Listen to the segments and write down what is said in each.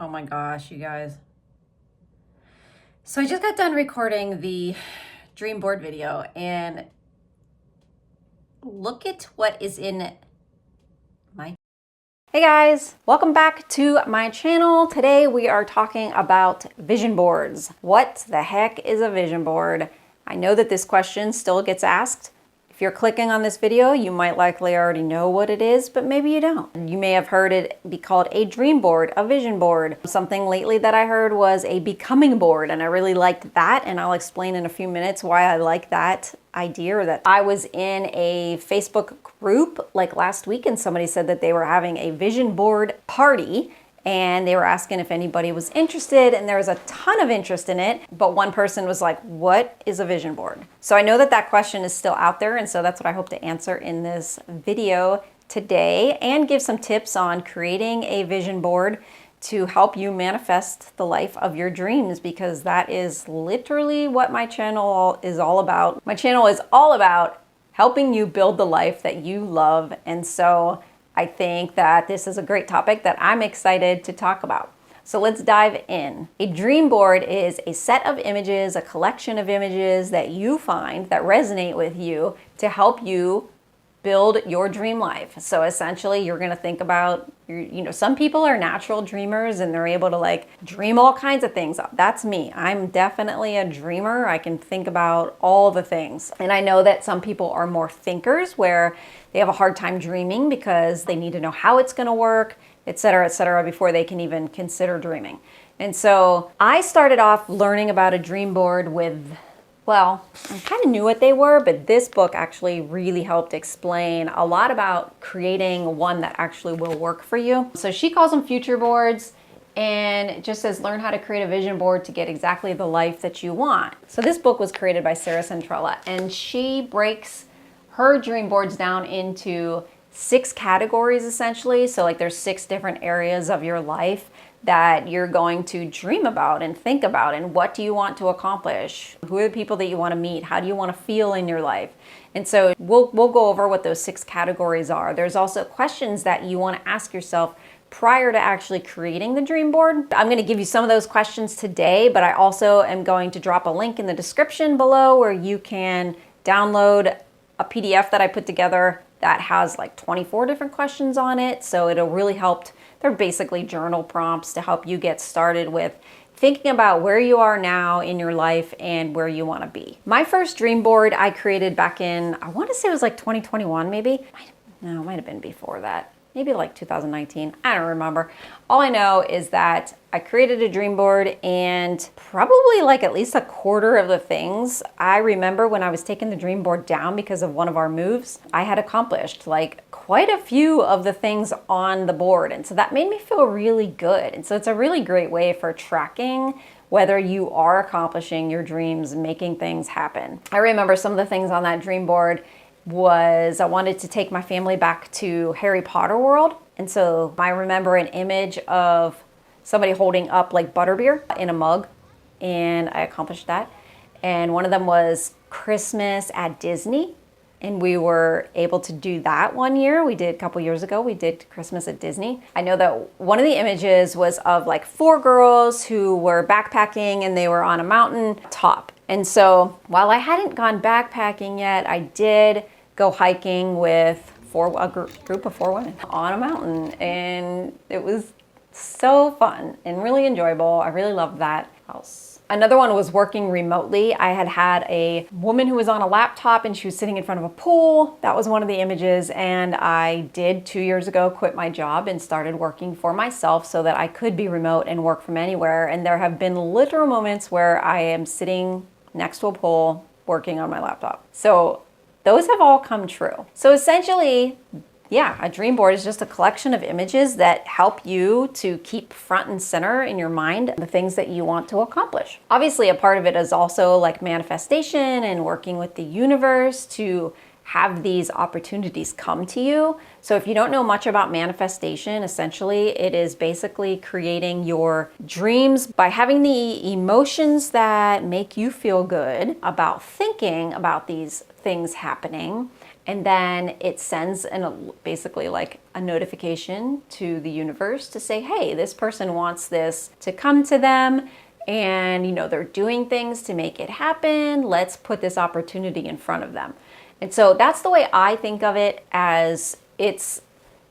Oh my gosh, you guys. So I just got done recording the dream board video and look at what is in my... Hey guys, welcome back to my channel. Today we are talking about vision boards. What the heck is a vision board? I know that this question still gets asked. If you're clicking on this video, you might likely already know what it is, but maybe you don't. You may have heard it be called a dream board, a vision board. Something lately that I heard was a becoming board, and I really liked that, and I'll explain in a few minutes why I like that idea. Or that I was in a Facebook group like last week, and somebody said that they were having a vision board party, and they were asking if anybody was interested, and there was a ton of interest in it, but one person was like, what is a vision board? So I know that that question is still out there, and so that's what I hope to answer in this video today, and give some tips on creating a vision board to help you manifest the life of your dreams, because that is literally what my channel is all about. My channel is all about helping you build the life that you love, and so I think that this is a great topic that I'm excited to talk about. So let's dive in. A dream board is a set of images, a collection of images that you find that resonate with you to help you build your dream life. So essentially you're going to think about, some people are natural dreamers and they're able to like dream all kinds of things. That's me. I'm definitely a dreamer. I can think about all the things. And I know that some people are more thinkers where they have a hard time dreaming because they need to know how it's going to work, et cetera, before they can even consider dreaming. And so I started off learning about a dream board with, well, I kind of knew what they were, but this book actually really helped explain a lot about creating one that actually will work for you. So she calls them future boards, and it just says learn how to create a vision board to get exactly the life that you want. So this book was created by Sarah Centrella, and she breaks her dream boards down into 6 categories essentially. So like there's 6 different areas of your life that you're going to dream about and think about, and what do you want to accomplish? Who are the people that you want to meet? How do you want to feel in your life? And so we'll go over what those 6 categories are. There's also questions that you want to ask yourself prior to actually creating the dream board. I'm going to give you some of those questions today, but I also am going to drop a link in the description below where you can download a PDF that I put together that has like 24 different questions on it. So it'll really help. They're basically journal prompts to help you get started with thinking about where you are now in your life and where you want to be. My first dream board I created back in, I want to say it was like 2021 maybe. No, it might have been before that. Maybe like 2019, I don't remember. All I know is that I created a dream board, and probably like at least a quarter of the things I remember when I was taking the dream board down because of one of our moves, I had accomplished like quite a few of the things on the board. And so that made me feel really good. And so it's a really great way for tracking whether you are accomplishing your dreams, making things happen. I remember some of the things on that dream board was I wanted to take my family back to Harry Potter World. And so I remember an image of somebody holding up like butterbeer in a mug, and I accomplished that. And one of them was Christmas at Disney, and we were able to do that one year. We did a couple years ago, we did Christmas at Disney. I know that one of the images was of like 4 girls who were backpacking, and they were on a mountain top. And so while I hadn't gone backpacking yet, I did go hiking with a group of 4 women on a mountain, and it was so fun and really enjoyable. I really loved that house. Another one was working remotely. I had a woman who was on a laptop, and she was sitting in front of a pool. That was one of the images, and I did 2 years ago quit my job and started working for myself so that I could be remote and work from anywhere. And there have been literal moments where I am sitting next to a pool working on my laptop. So those have all come true. So essentially, yeah, a dream board is just a collection of images that help you to keep front and center in your mind the things that you want to accomplish. Obviously, a part of it is also like manifestation and working with the universe to have these opportunities come to you. So if you don't know much about manifestation, essentially it is basically creating your dreams by having the emotions that make you feel good about thinking about these things happening, And then it sends basically like a notification to the universe to say, hey, this person wants this to come to them, and they're doing things to make it happen. Let's put this opportunity in front of them. And so that's the way I think of it, as it's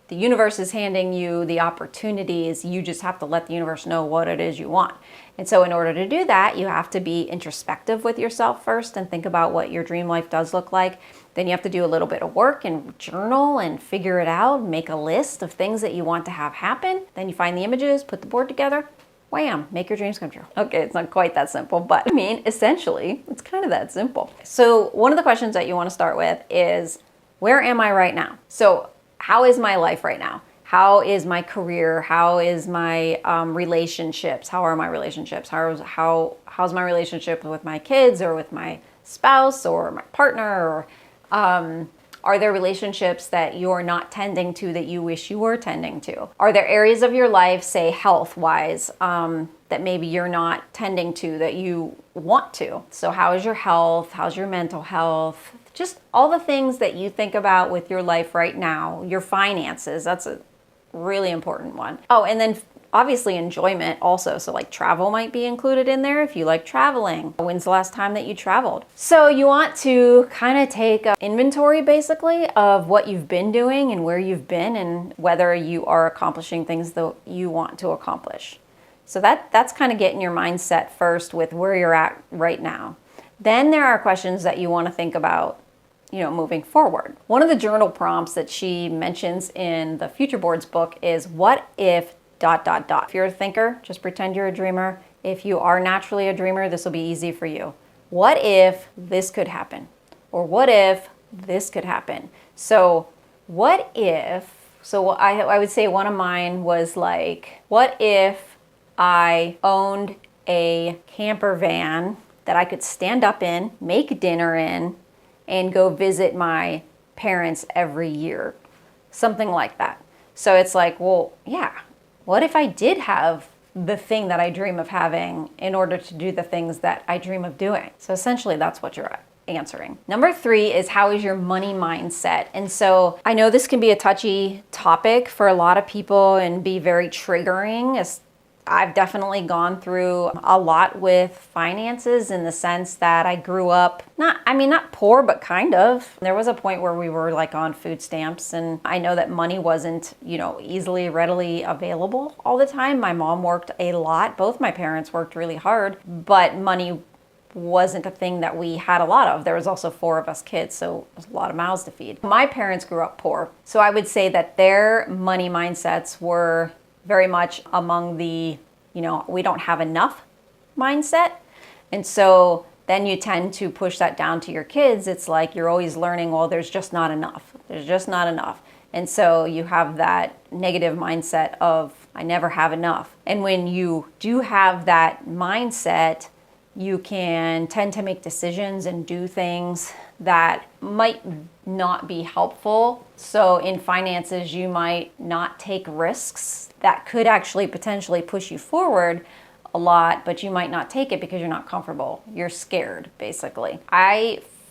the universe is handing you the opportunities. You just have to let the universe know what it is you want. And so in order to do that, you have to be introspective with yourself first and think about what your dream life does look like. Then you have to do a little bit of work and journal and figure it out, make a list of things that you want to have happen. Then you find the images, put the board together, wham, make your dreams come true. Okay, it's not quite that simple, but I mean, essentially, it's kind of that simple. So one of the questions that you want to start with is, where am I right now? So how is my life right now? How is my career? How is my relationships? How are my relationships? How's my relationship with my kids or with my spouse or my partner? Or are there relationships that you're not tending to that you wish you were tending to? Are there areas of your life, say health-wise, that maybe you're not tending to that you want to? So how is your health? How's your mental health? Just all the things that you think about with your life right now. Your finances, that's a really important one. Oh, and then obviously enjoyment also. So like travel might be included in there if you like traveling. When's the last time that you traveled? So you want to kind of take an inventory basically of what you've been doing and where you've been and whether you are accomplishing things that you want to accomplish. So that's kind of getting your mindset first with where you're at right now. Then there are questions that you want to think about, moving forward. One of the journal prompts that she mentions in the futureboards book is, what if ... If you're a thinker, just pretend you're a dreamer. If you are naturally a dreamer, this will be easy for you. What if this could happen? Or what if this could happen? So what if, I would say one of mine was like, what if I owned a camper van that I could stand up in, make dinner in, and go visit my parents every year? Something like that. So it's like, well, yeah. What if I did have the thing that I dream of having in order to do the things that I dream of doing? So essentially that's what you're answering. Number 3 is, how is your money mindset? And so I know this can be a touchy topic for a lot of people and be very triggering. I've definitely gone through a lot with finances, in the sense that I grew up, not poor, but kind of. There was a point where we were like on food stamps, and I know that money wasn't, easily, readily available all the time. My mom worked a lot. Both my parents worked really hard, but money wasn't a thing that we had a lot of. There was also 4 of us kids, so it was a lot of mouths to feed. My parents grew up poor. So I would say that their money mindsets were very much among the, we don't have enough mindset. And so then you tend to push that down to your kids. It's like you're always learning, well, there's just not enough. There's just not enough. And so you have that negative mindset of, I never have enough. And when you do have that mindset, you can tend to make decisions and do things that might not be helpful. So in finances, you might not take risks that could actually potentially push you forward a lot, but you might not take it because you're not comfortable. You're scared, basically.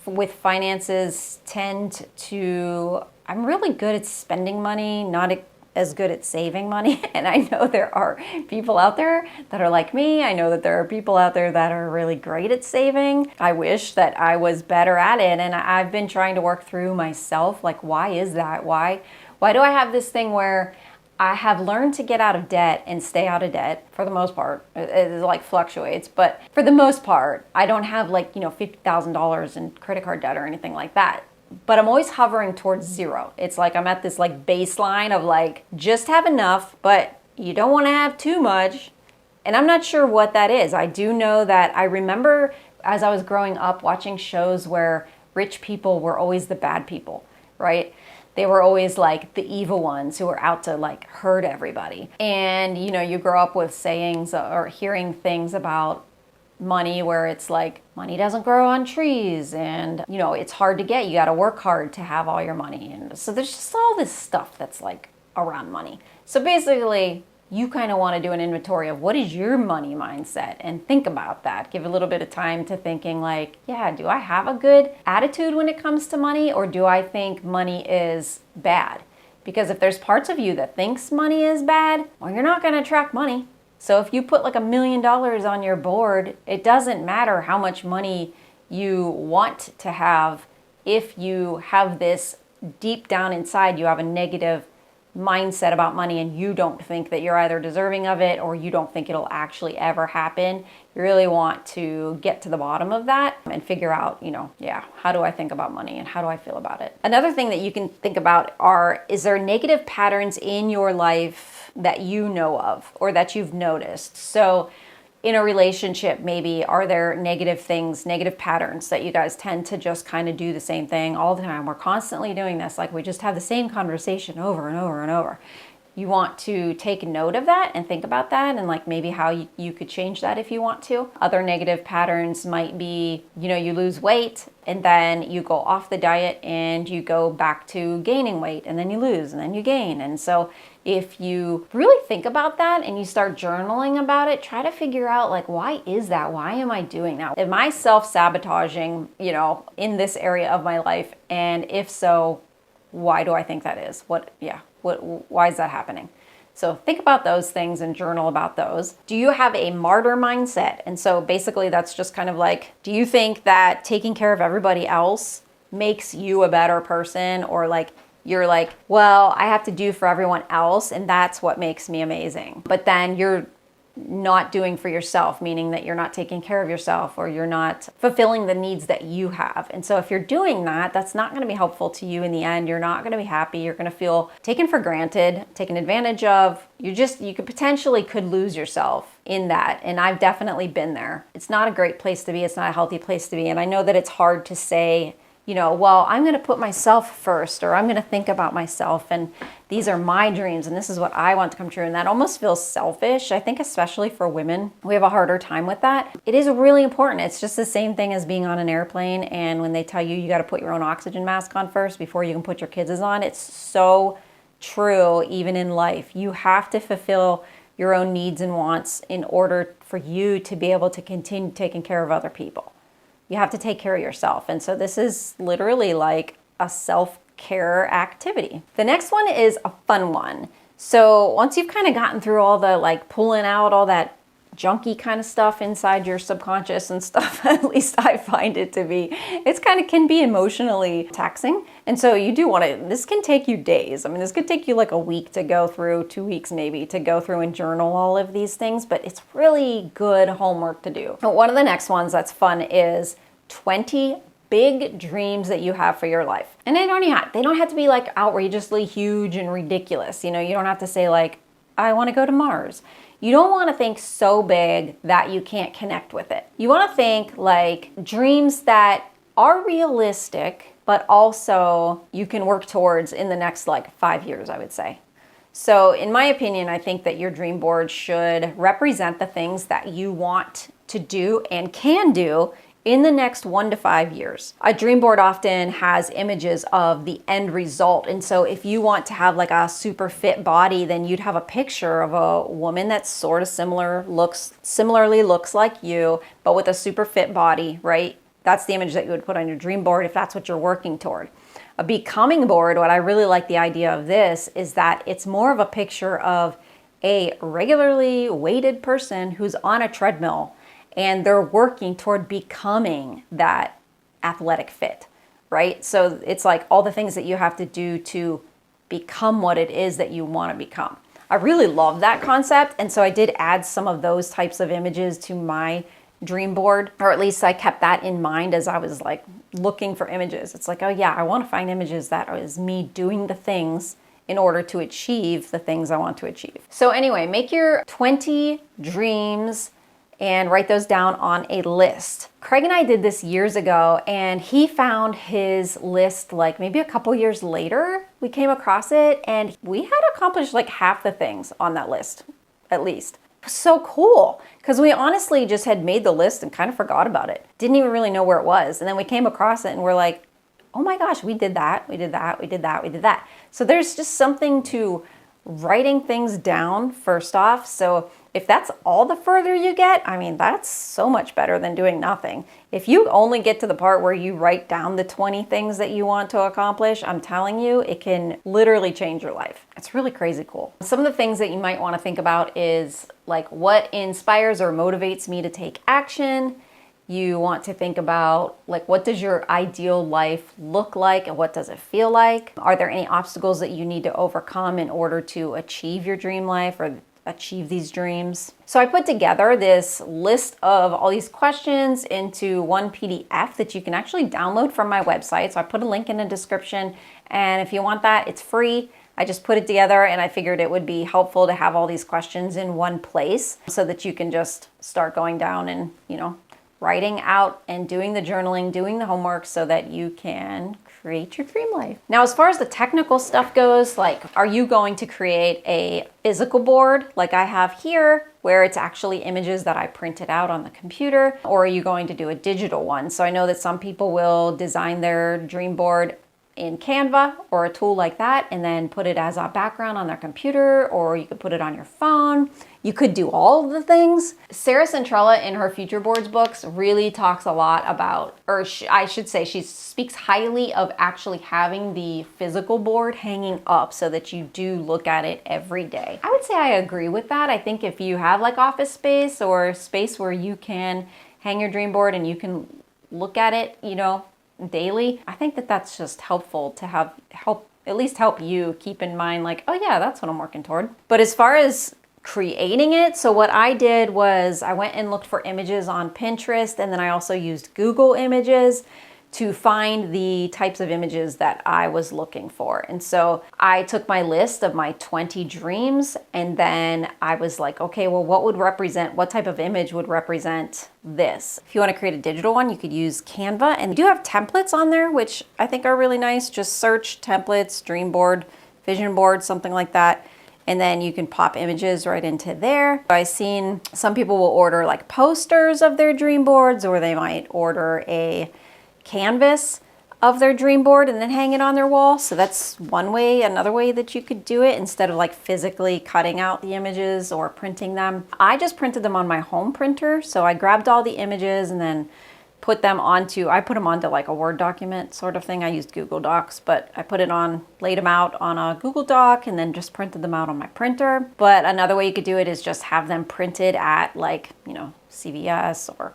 With finances, I'm really good at spending money, not as good at saving money. And I know there are people out there that are like me. I know that there are people out there that are really great at saving. I wish that I was better at it. And I've been trying to work through myself, like, why is that? Why do I have this thing where I have learned to get out of debt and stay out of debt for the most part? It like fluctuates, but for the most part, I don't have like, $50,000 in credit card debt or anything like that. But I'm always hovering towards zero. It's like I'm at this like baseline of like, just have enough, but you don't want to have too much. And I'm not sure what that is. I do know that I remember as I was growing up watching shows where rich people were always the bad people, right? They were always like the evil ones who were out to like hurt everybody. And you grow up with sayings or hearing things about money where it's like, money doesn't grow on trees, and it's hard to get. You got to work hard to have all your money. And so there's just all this stuff that's like around money. So basically, you kind of want to do an inventory of what is your money mindset and think about that. Give a little bit of time to thinking like, yeah, do I have a good attitude when it comes to money, or do I think money is bad? Because if there's parts of you that thinks money is bad, well, you're not going to attract money. So if you put like $1 million on your board, it doesn't matter how much money you want to have. If you have this deep down inside, you have a negative mindset about money and you don't think that you're either deserving of it or you don't think it'll actually ever happen, you really want to get to the bottom of that and figure out, how do I think about money and how do I feel about it? Another thing that you can think about is there negative patterns in your life that you know of or that you've noticed? So in a relationship, maybe, are there negative things, negative patterns that you guys tend to just kind of do the same thing all the time? We're constantly doing this, like we just have the same conversation over and over and over. You want to take note of that and think about that and like maybe how you could change that if you want to. Other negative patterns might be, you lose weight and then you go off the diet and you go back to gaining weight and then you lose and then you gain. And so if you really think about that and you start journaling about it, try to figure out like, why is that? Why am I doing that? Am I self-sabotaging, in this area of my life? And if so, why do I think that is? Why is that happening? So think about those things and journal about those. Do you have a martyr mindset? And so basically that's just kind of like, do you think that taking care of everybody else makes you a better person? Or like, you're like, well, I have to do for everyone else and that's what makes me amazing. But then you're not doing for yourself, meaning that you're not taking care of yourself or you're not fulfilling the needs that you have. And so if you're doing that, that's not going to be helpful to you in the end. You're not going to be happy. You're going to feel taken for granted, taken advantage of. You could lose yourself in that. And I've definitely been there. It's not a great place to be. It's not a healthy place to be. And I know that it's hard to say, well, I'm going to put myself first, or I'm going to think about myself, and these are my dreams, and this is what I want to come true. And that almost feels selfish. I think especially for women, we have a harder time with that. It is really important. It's just the same thing as being on an airplane, and when they tell you got to put your own oxygen mask on first before you can put your kids' on, it's so true even in life. You have to fulfill your own needs and wants in order for you to be able to continue taking care of other people. You have to take care of yourself. And so this is literally like a self-care activity. The next one is a fun one. So once you've kind of gotten through all the like pulling out all that junky kind of stuff inside your subconscious and stuff, at least I find it to be, can be emotionally taxing. And so you do want to, this can take you days. I mean, this could take you like a week to go through, 2 weeks maybe, to go through and journal all of these things, but it's really good homework to do. But one of the next ones that's fun is 20 big dreams that you have for your life. And they don't have to be like outrageously huge and ridiculous. You don't have to say like, I want to go to Mars. You don't want to think so big that you can't connect with it. You want to think like dreams that are realistic, but also you can work towards in the next like 5 years, I would say. So in my opinion, I think that your dream board should represent the things that you want to do and can do in the next 1 to 5 years. A dream board often has images of the end result. And so if you want to have like a super fit body, then you'd have a picture of a woman that's sort of similarly looks like you, but with a super fit body, right? That's the image that you would put on your dream board if that's what you're working toward. A becoming board, what I really like the idea of this is that it's more of a picture of a regularly weighted person who's on a treadmill and they're working toward becoming that athletic fit, right? So it's like all the things that you have to do to become what it is that you want to become. I really love that concept. And so I did add some of those types of images to my dream board, or at least I kept that in mind as I was like looking for images. It's like, oh yeah, I want to find images that is me doing the things in order to achieve the things I want to achieve. So anyway, make your 20 dreams and write those down on a list. Craig and I did this years ago, and he found his list like maybe a couple years later. We came across it, and we had accomplished like half the things on that list, at least. It was so cool, because we honestly just had made the list and kind of forgot about it. Didn't even really know where it was. And then we came across it, and we're like, oh my gosh, we did that, we did that, we did that, we did that. So there's just something to writing things down first off. So if that's all the further you get, I mean, that's so much better than doing nothing. If you only get to the part where you write down the 20 things that you want to accomplish, I'm telling you, it can literally change your life. It's really crazy cool. Some of the things that you might want to think about is like, what inspires or motivates me to take action? You want to think about like, what does your ideal life look like and what does it feel like? Are there any obstacles that you need to overcome in order to achieve your dream life or achieve these dreams? So I put together this list of all these questions into one PDF that you can actually download from my website. So I put a link in the description, and if you want that, it's free. I just put it together and I figured it would be helpful to have all these questions in one place so that you can just start going down and, you know, writing out and doing the journaling, doing the homework so that you can create your dream life. Now, as far as the technical stuff goes, like, are you going to create a physical board like I have here, where it's actually images that I printed out on the computer, or are you going to do a digital one? So I know that some people will design their dream board in Canva or a tool like that and then put it as a background on their computer, or you could put it on your phone. You could do all of the things. Sarah Centrella in her Future Boards books really talks a lot about, or I should say she speaks highly of actually having the physical board hanging up so that you do look at it every day. I would say I agree with that. I think if you have like office space or space where you can hang your dream board and you can look at it, you know, daily, I think that that's just helpful to have at least help you keep in mind like, oh yeah, that's what I'm working toward. But as far as creating it, so what I did was I went and looked for images on Pinterest, and then I also used Google Images to find the types of images that I was looking for. And so I took my list of my 20 dreams, and then I was like, okay, well, what type of image would represent this? If you want to create a digital one, you could use Canva, and you do have templates on there, which I think are really nice. Just search templates, dream board, vision board, something like that. And then you can pop images right into there. I've seen some people will order like posters of their dream boards, or they might order a canvas of their dream board and then hang it on their wall. So that's one way. Another way that you could do it, instead of like physically cutting out the images or printing them, I just printed them on my home printer. So I grabbed all the images and then I put them onto like a Word document sort of thing. I used Google Docs, but I laid them out on a Google Doc and then just printed them out on my printer. But another way you could do it is just have them printed at like, you know, CVS or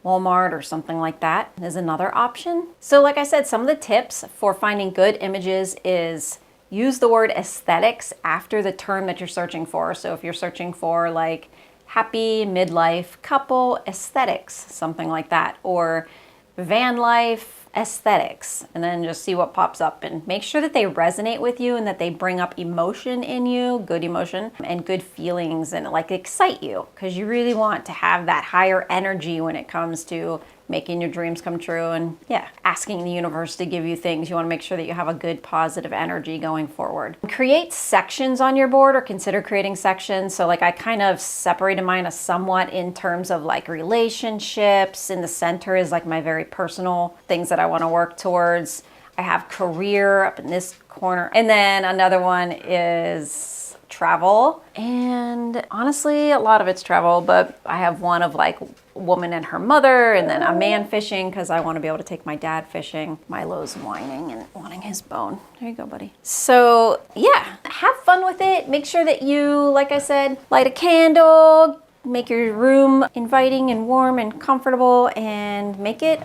Walmart or something like that is another option. So like I said, some of the tips for finding good images is use the word aesthetics after the term that you're searching for. So if you're searching for like happy midlife couple aesthetics, something like that, or van life aesthetics, and then just see what pops up and make sure that they resonate with you and that they bring up emotion in you, good emotion and good feelings, and like excite you, because you really want to have that higher energy when it comes to making your dreams come true and asking the universe to give you things. You want to make sure that you have a good positive energy going forward. Create sections on your board, or consider creating sections. So like I kind of separated mine somewhat in terms of like relationships. In the center is like my very personal things that I want to work towards. I have career up in this corner. And then another one is travel. And honestly, a lot of it's travel, but I have one of like a woman and her mother, and then a man fishing, because I want to be able to take my dad fishing. Milo's whining and wanting his bone. There you go, buddy. So yeah, have fun with it. Make sure that you, like I said, light a candle, make your room inviting and warm and comfortable, and make it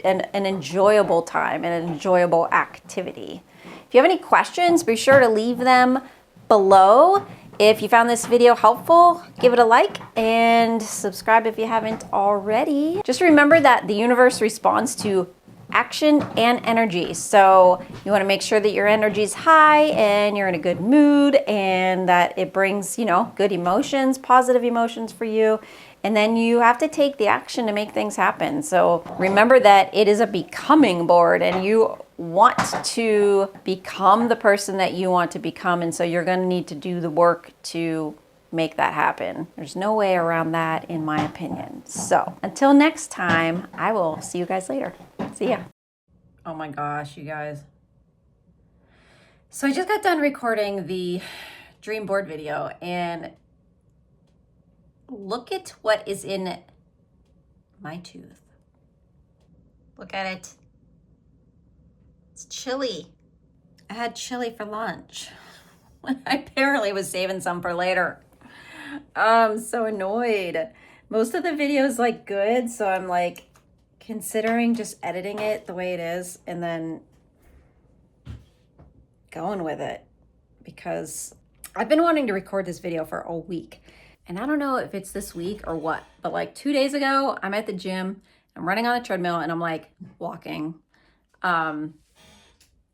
an enjoyable time and an enjoyable activity. If you have any questions, be sure to leave them below. If you found this video helpful, give it a like and subscribe if you haven't already. Just remember that the universe responds to action and energy. So you want to make sure that your energy is high and you're in a good mood, and that it brings, you know, good emotions, positive emotions for you. And then you have to take the action to make things happen. So remember that it is a becoming board, and you want to become the person that you want to become. And so you're going to need to do the work to make that happen. There's no way around that, in my opinion. So until next time, I will see you guys later. See ya. Oh my gosh, you guys. So I just got done recording the dream board video, and look at what is in my tooth. Look at it. It's chili. I had chili for lunch. I apparently was saving some for later. I'm so annoyed. Most of the video is like good, so I'm like considering just editing it the way it is and then going with it, because I've been wanting to record this video for a week. And I don't know if it's this week or what, but like 2 days ago, I'm at the gym, I'm running on a treadmill, and I'm like walking.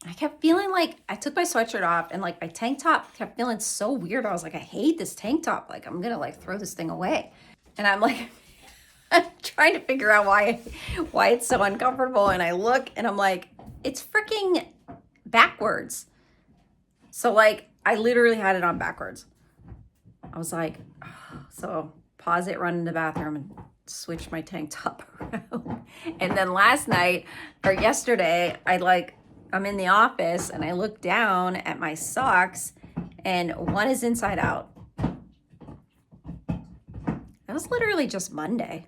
I kept feeling like I took my sweatshirt off and like my tank top kept feeling so weird. I was like, I hate this tank top. Like, I'm gonna like throw this thing away. And I'm like, I'm trying to figure out why it's so uncomfortable. And I look and I'm like, it's freaking backwards. So like, I literally had it on backwards. I was like, oh. So pause it, run in the bathroom and switch my tank top around. And then last night or yesterday, I'm in the office and I look down at my socks and one is inside out. That was literally just Monday.